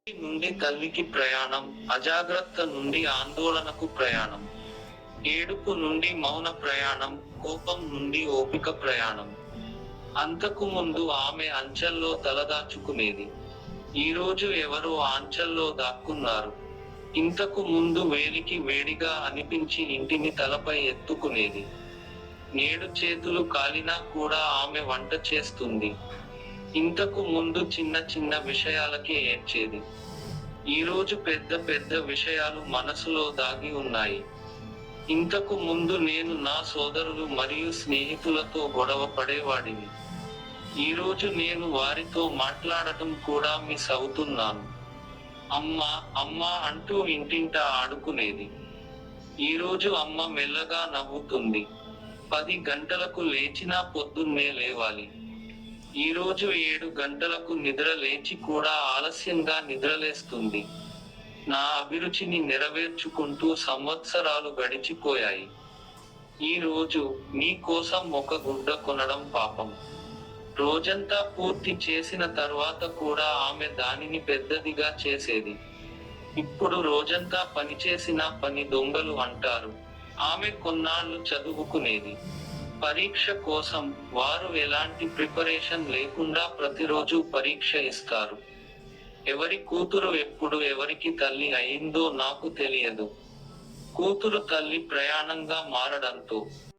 నుండి తల్లికి ప్రయాణం, అజాగ్రత్త నుండి ఆందోళనకు ప్రయాణం. ఏడుపు నుండి మౌన ప్రయాణం, కోపం నుండి ఓపిక ప్రయాణం. అంతకు ముందు ఆమె అంచెల్లో తలదాచుకునేది. ఈరోజు ఎవరో ఆంచెల్లో దాక్కున్నారు. ఇంతకు ముందు వేలికి వేడిగా అనిపించి ఇంటిని తలపై ఎత్తుకునేది. నేడు చేతులు కాలినా కూడా ఆమె వంట చేస్తుంది. ఇంతకు ముందు చిన్న చిన్న విషయాలకే ఏడ్చేది. ఈరోజు పెద్ద పెద్ద విషయాలు మనసులో దాగి ఉన్నాయి. ఇంతకు ముందు నేను నా సోదరులు మరియు స్నేహితులతో గొడవ పడేవాడిని. ఈరోజు నేను వారితో మాట్లాడటం కూడా మిస్ అవుతున్నాను. అమ్మా అమ్మా అంటూ ఇంటింటా ఆడుకునేది. ఈరోజు అమ్మ మెల్లగా నవ్వుతుంది. 10 గంటలకు లేచినా పొద్దున్నే లేవాలి. ఈరోజు 7 గంటలకు నిద్ర లేచి కూడా ఆలస్యంగా నిద్రలేస్తుంది. నా అభిరుచిని నెరవేర్చుకుంటూ సంవత్సరాలు గడిచిపోయాయి. ఈ రోజు నీ కోసం ఒక గుడ్డ కొనడం పాపం. రోజంతా పూర్తి చేసిన తర్వాత కూడా ఆమె దానిని పెద్దదిగా చేసేది. ఇప్పుడు రోజంతా పనిచేసినా పని దొంగలు అంటారు. ఆమె కొన్నాళ్ళు చదువుకునేది. పరీక్ష కోసం వారు ఎలాంటి ప్రిపరేషన్ లేకుండా ప్రతిరోజు పరీక్ష ఇస్తారు. ఎవరి కూతురు ఎప్పుడు ఎవరికి తల్లి అయిందో నాకు తెలియదు. కూతురు తల్లి ప్రయాణంగా మారడంతో